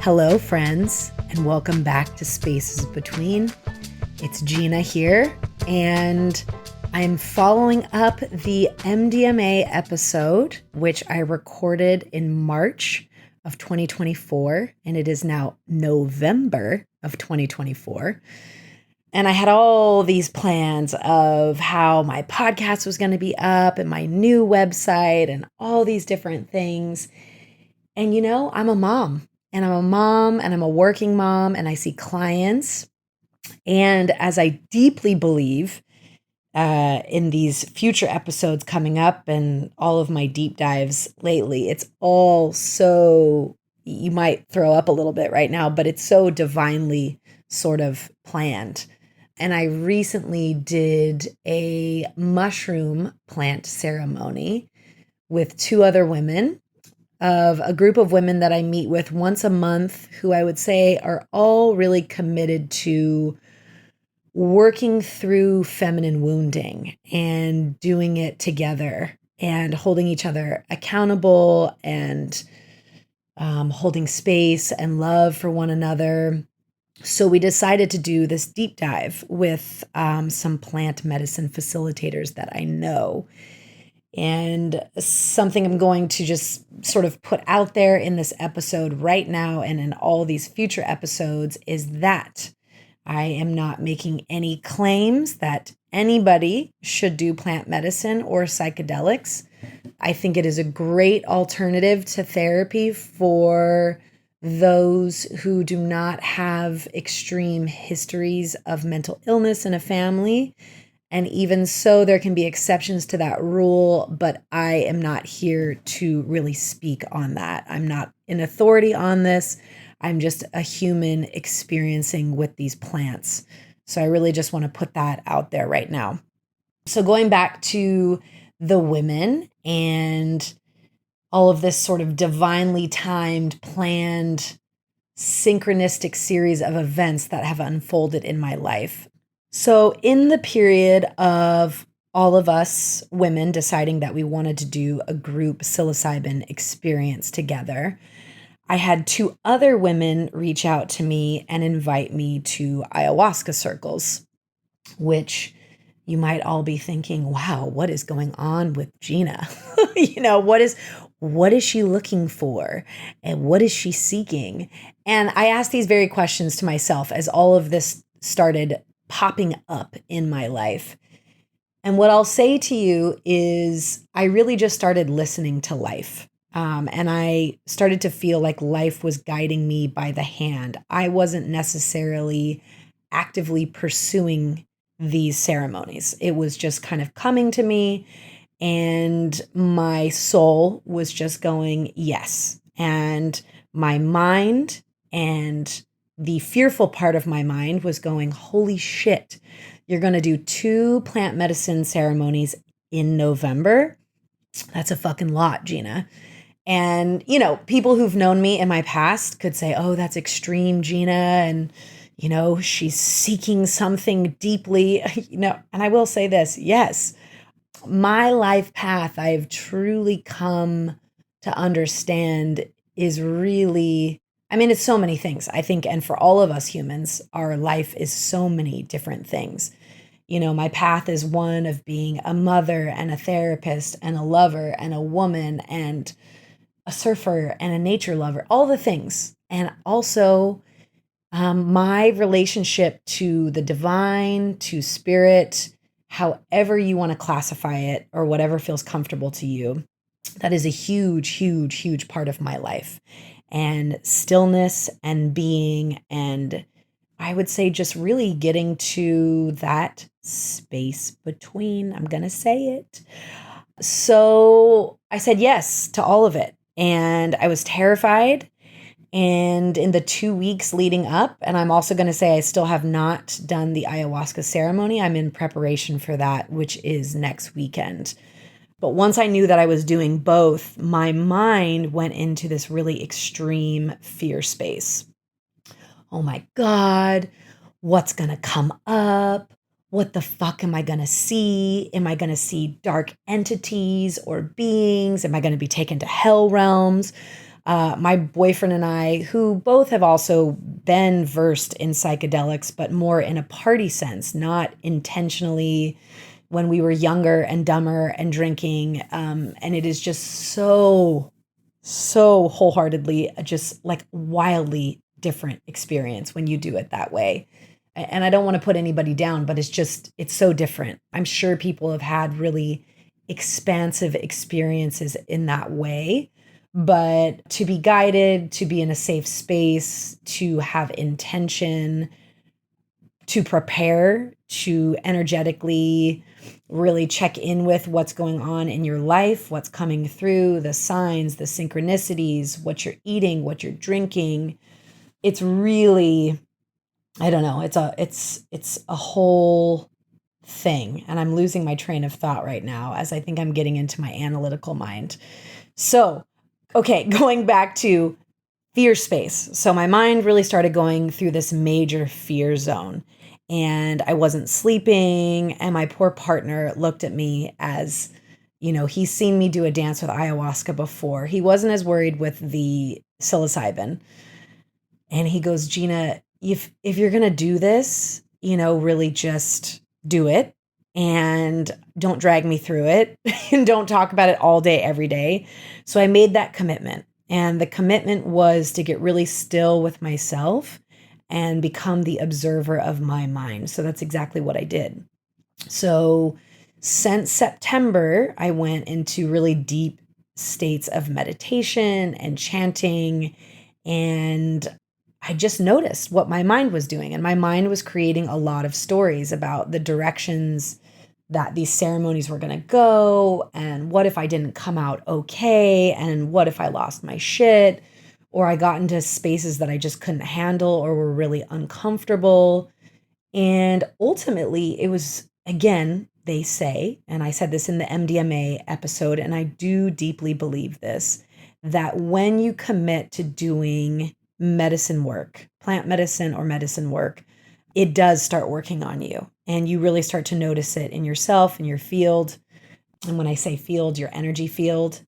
Hello, friends, and welcome back to Spaces Between. It's Gina here, and I'm following up the MDMA episode, which I recorded in March of 2024, and it is now November of 2024. And I had all these plans of how my podcast was going to be up and my new website and all these different things. And you know, I'm a mom and I'm a working mom and I see clients. And as I deeply believe in these future episodes coming up and all of my deep dives lately, it's all so, you might throw up a little bit right now, but it's so divinely sort of planned. And I recently did a mushroom plant ceremony with two other women of a group of women that I meet with once a month who I would say are all really committed to working through feminine wounding and doing it together and holding each other accountable and holding space and love for one another. So we decided to do this deep dive with some plant medicine facilitators that I know. And something I'm going to just sort of put out there in this episode right now and in all these future episodes is that I am not making any claims that anybody should do plant medicine or psychedelics. I think it is a great alternative to therapy for those who do not have extreme histories of mental illness in a family. And even so, there can be exceptions to that rule, but I am not here to really speak on that. I'm not an authority on this. I'm just a human experiencing with these plants. So I really just want to put that out there right now. So going back to the women and all of this sort of divinely timed, planned, synchronistic series of events that have unfolded in my life. So in the period of all of us women deciding that we wanted to do a group psilocybin experience together, I had two other women reach out to me and invite me to ayahuasca circles, which you might all be thinking, wow, what is going on with Gina? What is she looking for? And what is she seeking? And I asked these very questions to myself as all of this started popping up in my life. And what I'll say to you is I really just started listening to life. And I started to feel like life was guiding me by the hand. I wasn't necessarily actively pursuing these ceremonies. It was just kind of coming to me, and my soul was just going, yes. And my mind and the fearful part of my mind was going, holy shit, you're going to do 2 plant medicine ceremonies in November. That's a fucking lot, Gina. And, you know, people who've known me in my past could say, oh, that's extreme, Gina. And, you know, she's seeking something deeply, and I will say this. Yes, my life path I've truly come to understand is really, it's so many things, I think. And for all of us humans, our life is so many different things. You know, my path is one of being a mother and a therapist and a lover and a woman and a surfer and a nature lover, all the things. And also my relationship to the divine, to spirit, however you want to classify it or whatever feels comfortable to you. That is a huge, huge, huge part of my life. And stillness and being, and I would say just really getting to that space between, I'm going to say it. So I said yes to all of it. And I was terrified. And in the 2 weeks leading up, and I'm also going to say I still have not done the ayahuasca ceremony. I'm in preparation for that, which is next weekend. But once I knew that I was doing both, my mind went into this really extreme fear space. Oh my God, what's going to come up? What the fuck am I going to see? Am I going to see dark entities or beings? Am I going to be taken to hell realms? My boyfriend and I, who both have also been versed in psychedelics, but more in a party sense, not intentionally when we were younger and dumber and drinking. And it is just so wholeheartedly, just like wildly different experience when you do it that way. And I don't want to put anybody down, but it's so different. I'm sure people have had really expansive experiences in that way. But to be guided, to be in a safe space, to have intention, to prepare, to energetically really check in with what's going on in your life, what's coming through, the signs, the synchronicities, what you're eating, what you're drinking. It's really, I don't know, it's a whole thing. And I'm losing my train of thought right now as I think I'm getting into my analytical mind. So, okay, going back to fear space. So my mind really started going through this major fear zone, and I wasn't sleeping. And my poor partner looked at me as, he's seen me do a dance with ayahuasca before. He wasn't as worried with the psilocybin. And he goes, Gina, if you're going to do this, really just do it and don't drag me through it and don't talk about it all day, every day. So I made that commitment. And the commitment was to get really still with myself and become the observer of my mind. So that's exactly what I did. So since September, I went into really deep states of meditation and chanting. And I just noticed what my mind was doing. And my mind was creating a lot of stories about the directions that these ceremonies were going to go. And what if I didn't come out okay? And what if I lost my shit? Or I got into spaces that I just couldn't handle or were really uncomfortable. And ultimately, it was, again, they say, and I said this in the MDMA episode, and I do deeply believe this, that when you commit to doing medicine work, plant medicine or medicine work, it does start working on you. And you really start to notice it in yourself, in your field. And when I say field, your energy field.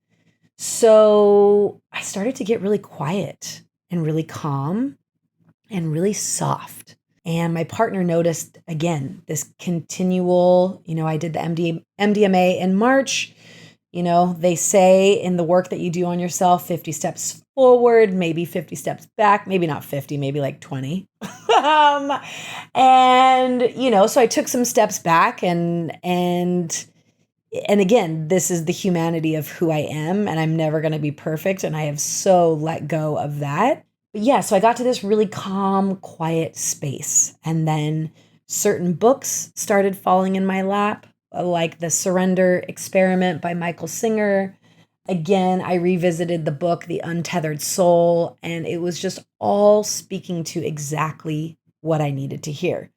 So I started to get really quiet and really calm and really soft. And my partner noticed, again, this continual, I did the MDMA in March. They say in the work that you do on yourself, 50 steps forward, maybe 50 steps back, maybe not 50, maybe like 20. So I took some steps back and again, this is the humanity of who I am, and I'm never going to be perfect. And I have so let go of that. But yeah, so I got to this really calm, quiet space. And then certain books started falling in my lap, like The Surrender Experiment by Michael Singer. Again, I revisited the book, The Untethered Soul, and it was just all speaking to exactly what I needed to hear,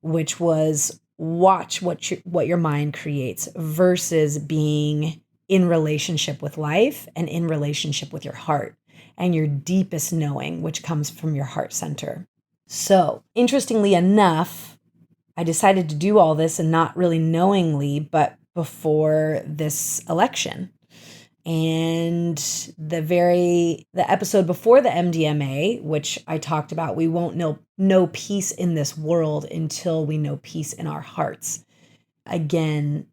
which was watch what your mind creates versus being in relationship with life and in relationship with your heart and your deepest knowing, which comes from your heart center. So, interestingly enough, I decided to do all this and not really knowingly, but before this election. And the episode before the MDMA, which I talked about, we won't know peace in this world until we know peace in our hearts. Again,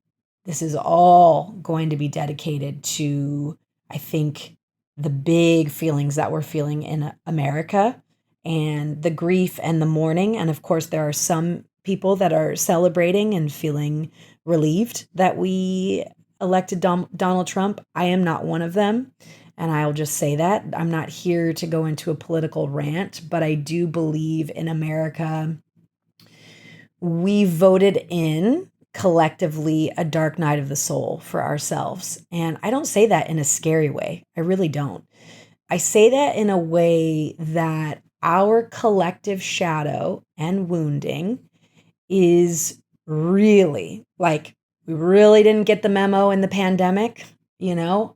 this is all going to be dedicated to, I think, the big feelings that we're feeling in America and the grief and the mourning. And of course, there are some people that are celebrating and feeling relieved that we elected Donald Trump. I am not one of them. And I'll just say that. I'm not here to go into a political rant, but I do believe in America. We voted in collectively a dark night of the soul for ourselves. And I don't say that in a scary way. I really don't. I say that in a way that our collective shadow and wounding is really like, we really didn't get the memo in the pandemic,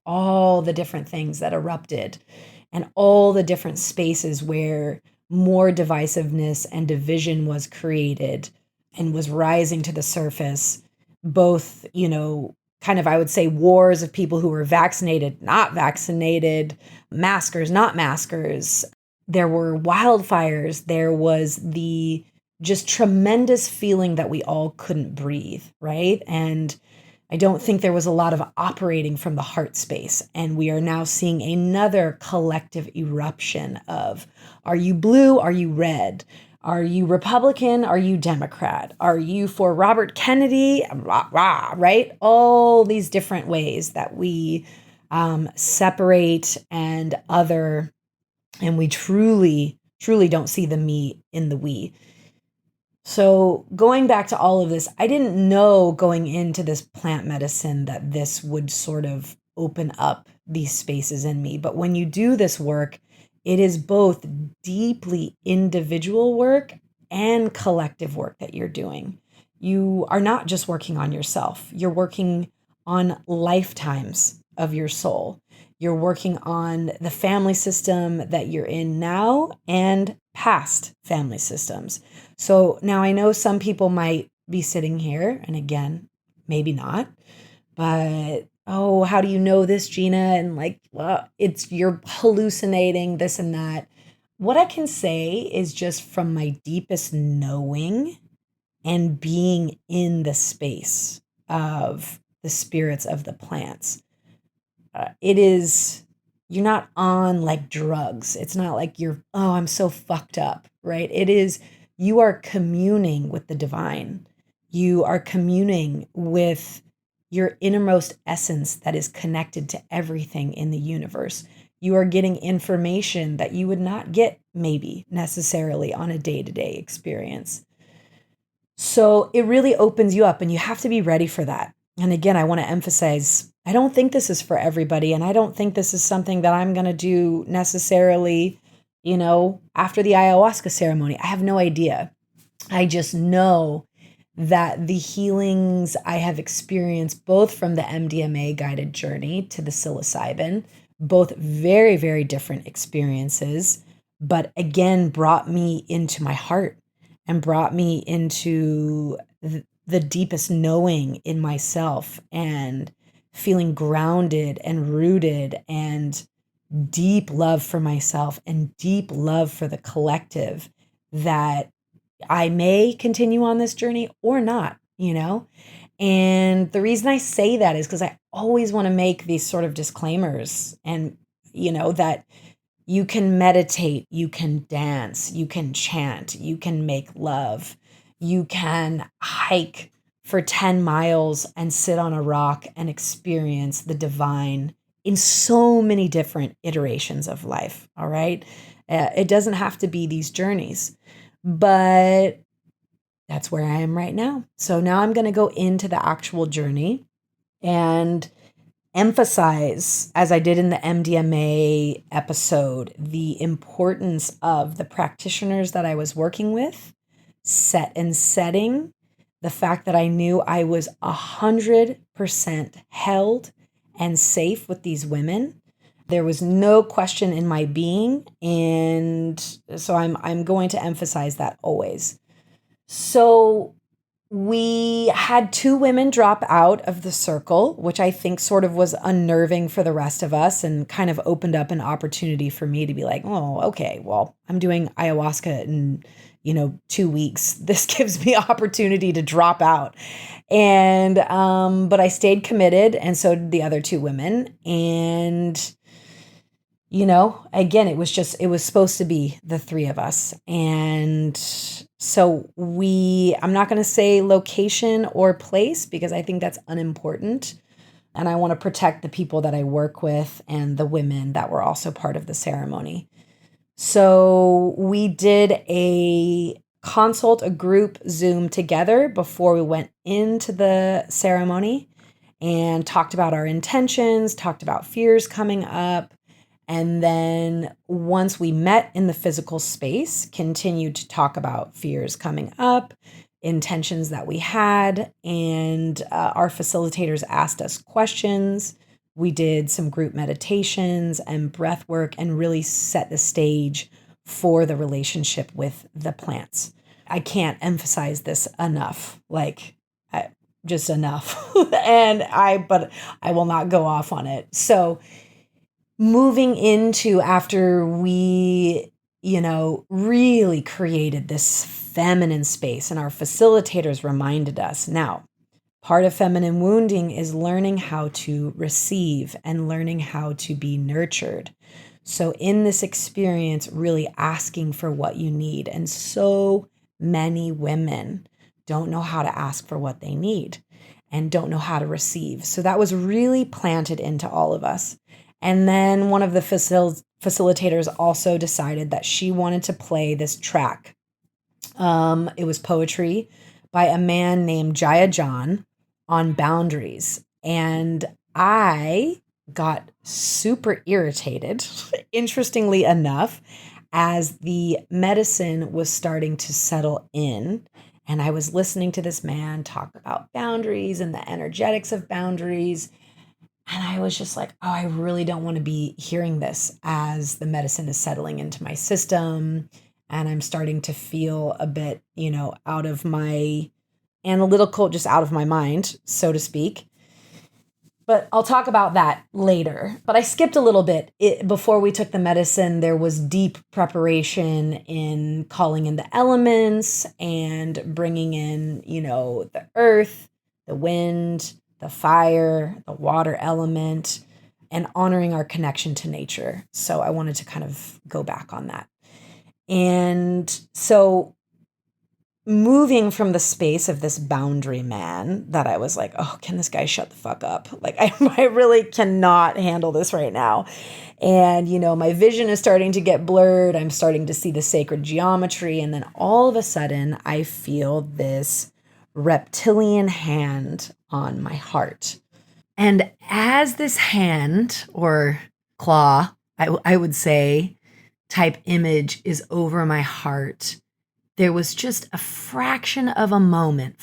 all the different things that erupted and all the different spaces where more divisiveness and division was created and was rising to the surface, both, kind of, I would say, wars of people who were vaccinated, not vaccinated, maskers, not maskers. There were wildfires. There was the just tremendous feeling that we all couldn't breathe, right? And I don't think there was a lot of operating from the heart space. And we are now seeing another collective eruption of, are you blue? Are you red? Are you Republican? Are you Democrat? Are you for Robert Kennedy? Rah, rah, right? All these different ways that we separate and other, and we truly, truly don't see the me in the we. So going back to all of this, I didn't know going into this plant medicine that this would sort of open up these spaces in me. But when you do this work, it is both deeply individual work and collective work that you're doing. You are not just working on yourself, you're working on lifetimes of your soul. You're working on the family system that you're in now and past family systems. So now I know some people might be sitting here, and again, maybe not, but oh, how do you know this, Gina? And like, well, you're hallucinating this and that. What I can say is just from my deepest knowing and being in the space of the spirits of the plants. You're not on like drugs. It's not like I'm so fucked up, right? It is, you are communing with the divine. You are communing with your innermost essence that is connected to everything in the universe. You are getting information that you would not get maybe necessarily on a day-to-day experience. So it really opens you up, and you have to be ready for that. And again, I want to emphasize, I don't think this is for everybody. And I don't think this is something that I'm going to do necessarily, after the ayahuasca ceremony. I have no idea. I just know that the healings I have experienced, both from the MDMA guided journey to the psilocybin, both very, very different experiences, but again, brought me into my heart and brought me into the deepest knowing in myself and feeling grounded and rooted and deep love for myself and deep love for the collective, that I may continue on this journey or not, And the reason I say that is because I always want to make these sort of disclaimers and, that you can meditate, you can dance, you can chant, you can make love, you can hike for 10 miles and sit on a rock and experience the divine in so many different iterations of life. All right. It doesn't have to be these journeys, but that's where I am right now. So now I'm going to go into the actual journey and emphasize, as I did in the MDMA episode, the importance of the practitioners that I was working with, setting, the fact that I knew I was 100% held and safe with these women. There was no question in my being, and so I'm going to emphasize that always. So we had 2 women drop out of the circle, which I think sort of was unnerving for the rest of us and kind of opened up an opportunity for me to be like, oh, okay, well, I'm doing ayahuasca in, 2 weeks. This gives me opportunity to drop out. And, but I stayed committed, and so did the other 2 women. And, again, it was supposed to be the 3 of us. And so I'm not going to say location or place because I think that's unimportant. And I want to protect the people that I work with and the women that were also part of the ceremony. So we did a group Zoom together before we went into the ceremony and talked about our intentions, talked about fears coming up. And then once we met in the physical space, continued to talk about fears coming up, intentions that we had, and our facilitators asked us questions. We did some group meditations and breath work and really set the stage for the relationship with the plants. I can't emphasize this enough. just enough. But I will not go off on it. So moving into after we, really created this feminine space and our facilitators reminded us now, part of feminine wounding is learning how to receive and learning how to be nurtured. So in this experience, really asking for what you need. And so many women don't know how to ask for what they need and don't know how to receive. So that was really planted into all of us. And then one of the facilitators also decided that she wanted to play this track. It was poetry by a man named Jaya John on boundaries. And I got super irritated, interestingly enough, as the medicine was starting to settle in. And I was listening to this man talk about boundaries and the energetics of boundaries. And I was just like, oh, I really don't want to be hearing this as the medicine is settling into my system. And I'm starting to feel a bit, out of my analytical, just out of my mind, so to speak. But I'll talk about that later. But I skipped a little bit. Before we took the medicine, there was deep preparation in calling in the elements and bringing in, the earth, the wind, the fire, the water element, and honoring our connection to nature. So I wanted to kind of go back on that. And so moving from the space of this boundary man that I was like, oh, can this guy shut the fuck up? Like, I really cannot handle this right now. And, my vision is starting to get blurred. I'm starting to see the sacred geometry. And then all of a sudden, I feel this reptilian hand on my heart. And as this hand or claw, I would say, type image is over my heart, there was just a fraction of a moment,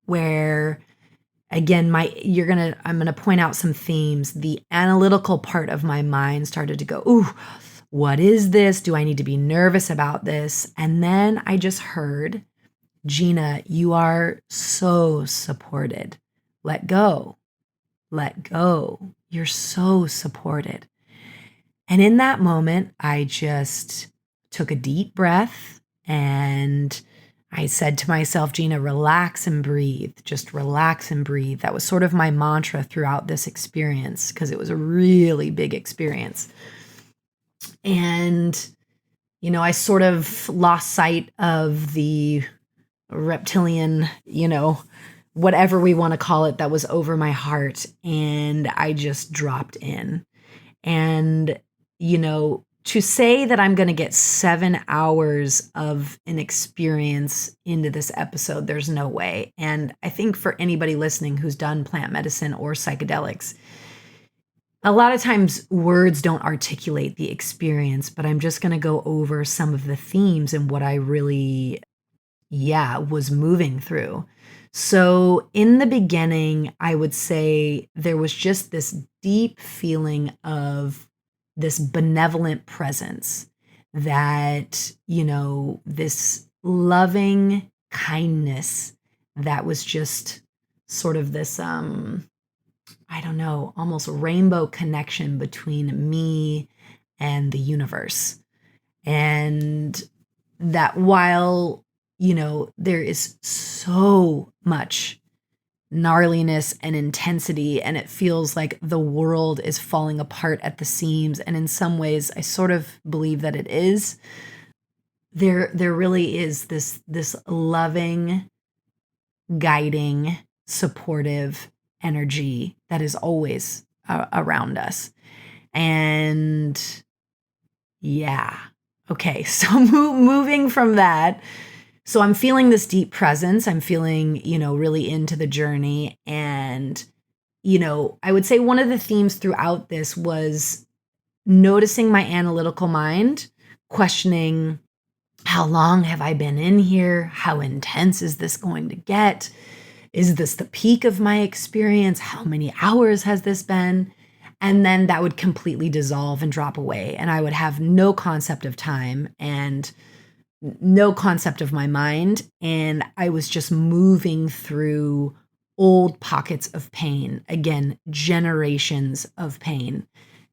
where again, I'm gonna point out some themes. The analytical part of my mind started to go, ooh, what is this? Do I need to be nervous about this? And then I just heard, Gina, you are so supported. Let go. Let go. You're so supported. And in that moment, I just took a deep breath and I said to myself, Gina, relax and breathe. Just relax and breathe. That was sort of my mantra throughout this experience because it was a really big experience. And, I sort of lost sight of the reptilian, whatever we want to call it, that was over my heart. And I just dropped in. And, to say that I'm going to get 7 hours of an experience into this episode, there's no way. And I think for anybody listening who's done plant medicine or psychedelics, a lot of times words don't articulate the experience, but I'm just going to go over some of the themes and what I really, was moving through. So in the beginning, I would say there was just this deep feeling of this benevolent presence that, this loving kindness that was just sort of this, almost rainbow connection between me and the universe. And that while, there is so much gnarliness and intensity, and it feels like the world is falling apart at the seams. And in some ways, I sort of believe that it is. There really is this loving, guiding, supportive energy that is always around us. And okay, so moving from that. So I'm feeling this deep presence. I'm feeling, really into the journey. And, I would say one of the themes throughout this was noticing my analytical mind, questioning, how long have I been in here? How intense is this going to get? Is this the peak of my experience? How many hours has this been? And then that would completely dissolve and drop away. And I would have no concept of time and no concept of my mind. And I was just moving through old pockets of pain, again, generations of pain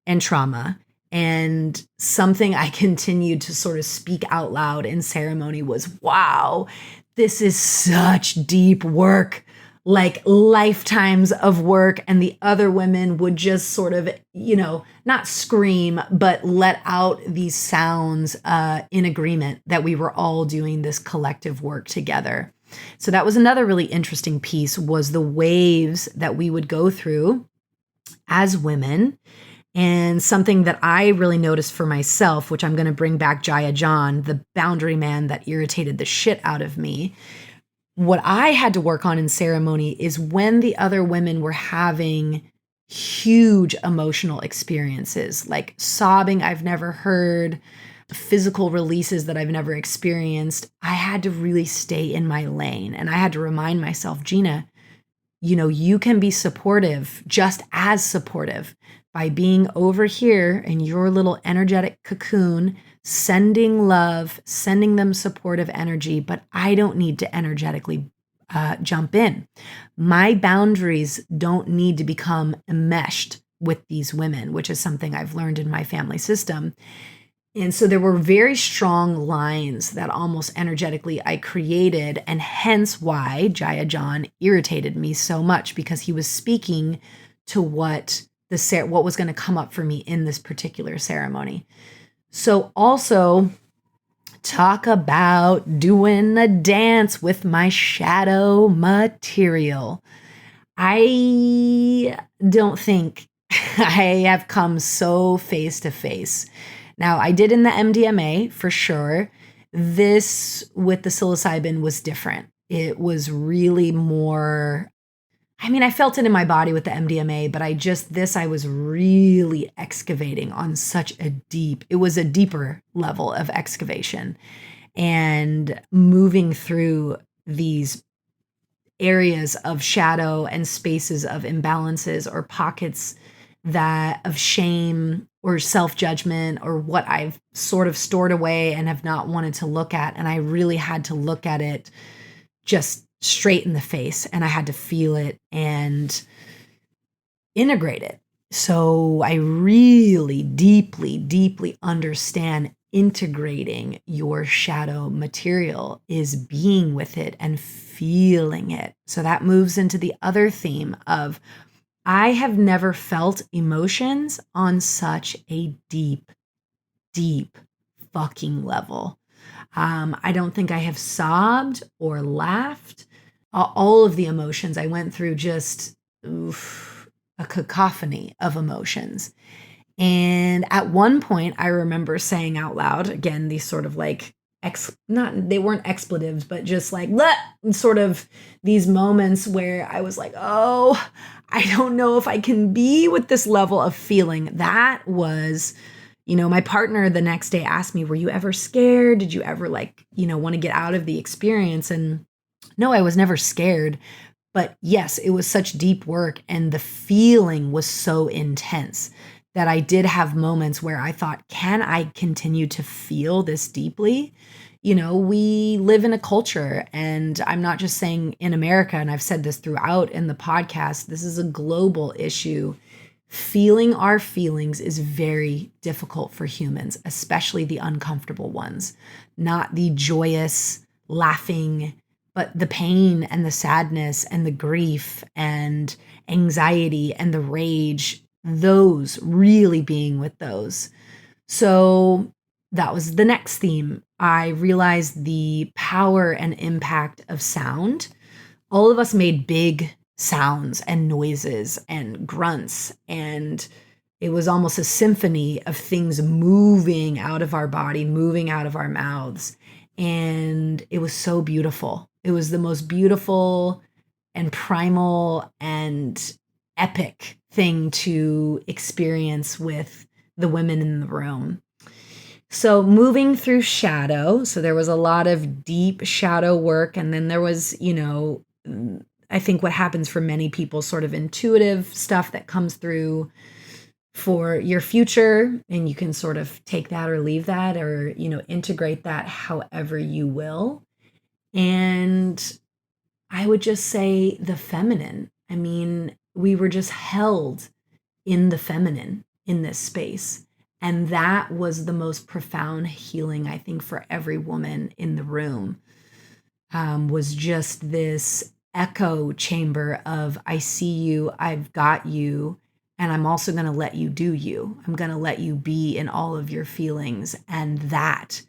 and trauma. And something I continued to sort of speak out loud in ceremony was, wow, this is such deep work, like lifetimes of work. And the other women would just sort of, not scream, but let out these sounds in agreement that we were all doing this collective work together. So that was another really interesting piece, was the waves that we would go through as women. And something that I really noticed for myself, which I'm going to bring back Jaya John, the boundary man that irritated the shit out of me. What I had to work on in ceremony is when the other women were having huge emotional experiences, like sobbing I've never heard, physical releases that I've never experienced, I had to really stay in my lane. And I had to remind myself, Gina, you can be supportive, just as supportive, by being over here in your little energetic cocoon, sending love, sending them supportive energy, but I don't need to energetically jump in. My boundaries don't need to become enmeshed with these women, which is something I've learned in my family system. And so there were very strong lines that almost energetically I created, and hence why Jaya John irritated me so much, because he was speaking to what was going to come up for me in this particular ceremony. So also talk about doing a dance with my shadow material. I don't think I have come so face to face. Now, I did in the MDMA for sure. This with the psilocybin was different. It was really more, I felt it in my body with the MDMA, but I was really excavating on it was a deeper level of excavation and moving through these areas of shadow and spaces of imbalances or pockets of shame or self-judgment, or what I've sort of stored away and have not wanted to look at. And I really had to look at it just straight in the face, and I had to feel it and integrate it. So I really deeply, deeply understand integrating your shadow material is being with it and feeling it. So that moves into the other theme of, I have never felt emotions on such a deep, deep fucking level. I don't think I have sobbed or laughed. All of the emotions I went through, just a cacophony of emotions. And at one point, I remember saying out loud, again, these sort of like, they weren't expletives, but just like, bleh, sort of these moments where I was like, oh, I don't know if I can be with this level of feeling. That was, my partner the next day asked me, were you ever scared? Did you ever want to get out of the experience? And no, I was never scared. But yes, it was such deep work, and the feeling was so intense that I did have moments where I thought, can I continue to feel this deeply? We live in a culture, and I'm not just saying in America, and I've said this throughout in the podcast, this is a global issue. Feeling our feelings is very difficult for humans, especially the uncomfortable ones, not the joyous, laughing, but the pain and the sadness and the grief and anxiety and the rage, those, really being with those. So that was the next theme. I realized the power and impact of sound. All of us made big sounds and noises and grunts, and it was almost a symphony of things moving out of our body, moving out of our mouths. And it was so beautiful. It was the most beautiful and primal and epic thing to experience with the women in the room. So moving through shadow, so there was a lot of deep shadow work. And then there was, I think what happens for many people, sort of intuitive stuff that comes through for your future. And you can sort of take that or leave that, or, integrate that however you will. And I would just say the feminine. I mean, we were just held in the feminine in this space. And that was the most profound healing, I think, for every woman in the room, was just this echo chamber of, I see you, I've got you, and I'm also going to let you do you. I'm going to let you be in all of your feelings. And that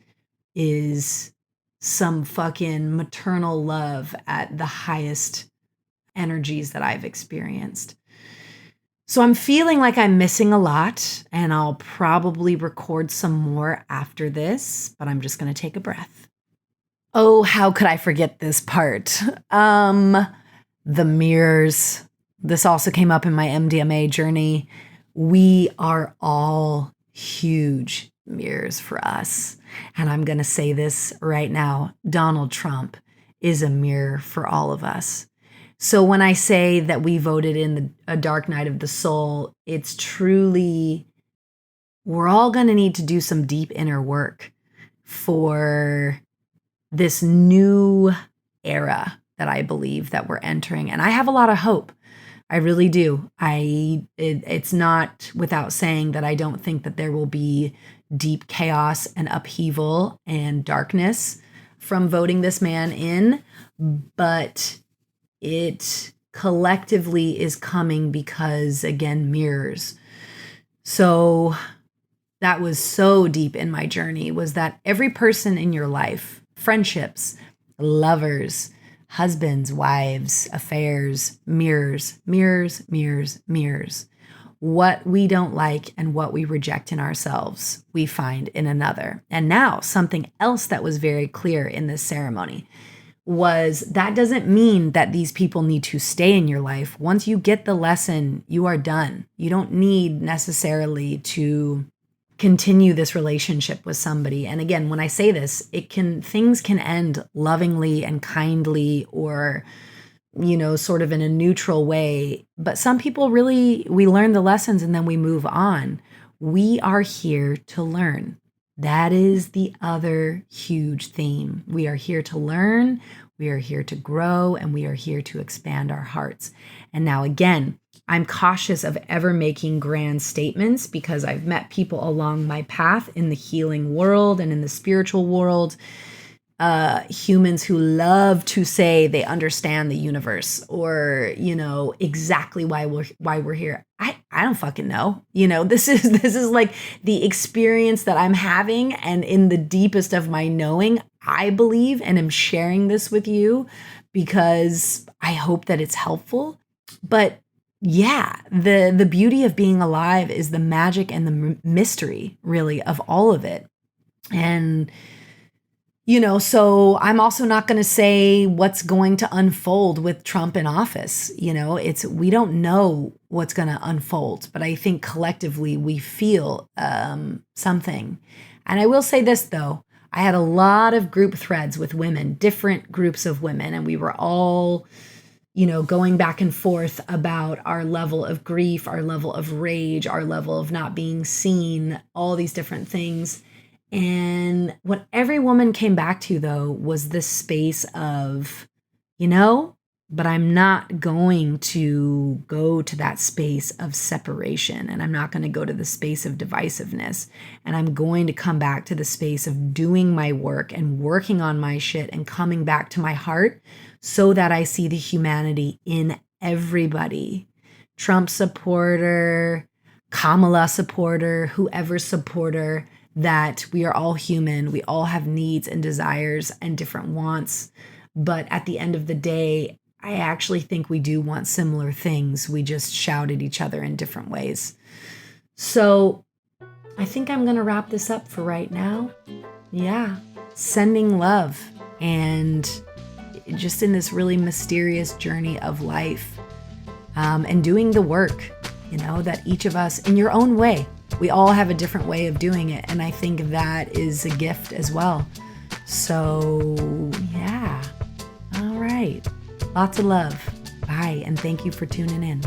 is some fucking maternal love at the highest energies that I've experienced. So I'm feeling like I'm missing a lot, and I'll probably record some more after this, but I'm just going to take a breath. Oh, how could I forget this part? The mirrors. This also came up in my MDMA journey. We are all huge mirrors for us. And I'm going to say this right now. Donald Trump is a mirror for all of us. So when I say that we voted in a dark night of the soul, it's truly, we're all going to need to do some deep inner work for this new era that I believe that we're entering. And I have a lot of hope. I really do. It's not without saying that I don't think that there will be deep chaos and upheaval and darkness from voting this man in, but it collectively is coming because, again, mirrors. So that was so deep in my journey, was that every person in your life, friendships, lovers, husbands, wives, affairs, mirrors, mirrors, mirrors, mirrors. What we don't like and what we reject in ourselves, we find in another. And now something else that was very clear in this ceremony was that doesn't mean that these people need to stay in your life. Once you get the lesson, you are done. You don't need necessarily to continue this relationship with somebody. And again, when I say this, things can end lovingly and kindly, or, sort of in a neutral way. But some people really, we learn the lessons and then we move on. We are here to learn. That is the other huge theme. We are here to learn, we are here to grow, and we are here to expand our hearts. And now again, I'm cautious of ever making grand statements because I've met people along my path in the healing world and in the spiritual world, humans who love to say they understand the universe, or, exactly why we're here. I don't fucking know. This is like the experience that I'm having, and in the deepest of my knowing, I believe and am sharing this with you because I hope that it's helpful. But yeah, the beauty of being alive is the magic and the mystery, really, of all of it. And so I'm also not going to say what's going to unfold with Trump in office. We don't know what's going to unfold, but I think collectively we feel something. And I will say this, though. I had a lot of group threads with women, different groups of women, and we were all, going back and forth about our level of grief, our level of rage, our level of not being seen, all these different things. And what every woman came back to, though, was this space of, but I'm not going to go to that space of separation, and I'm not going to go to the space of divisiveness. And I'm going to come back to the space of doing my work and working on my shit and coming back to my heart so that I see the humanity in everybody. Trump supporter, Kamala supporter, whoever supporter, that we are all human. We all have needs and desires and different wants. But at the end of the day, I actually think we do want similar things. We just shout at each other in different ways. So I think I'm going to wrap this up for right now. Yeah, sending love, and just in this really mysterious journey of life, and doing the work, that each of us in your own way. We all have a different way of doing it. And I think that is a gift as well. So yeah. All right. Lots of love. Bye. And thank you for tuning in.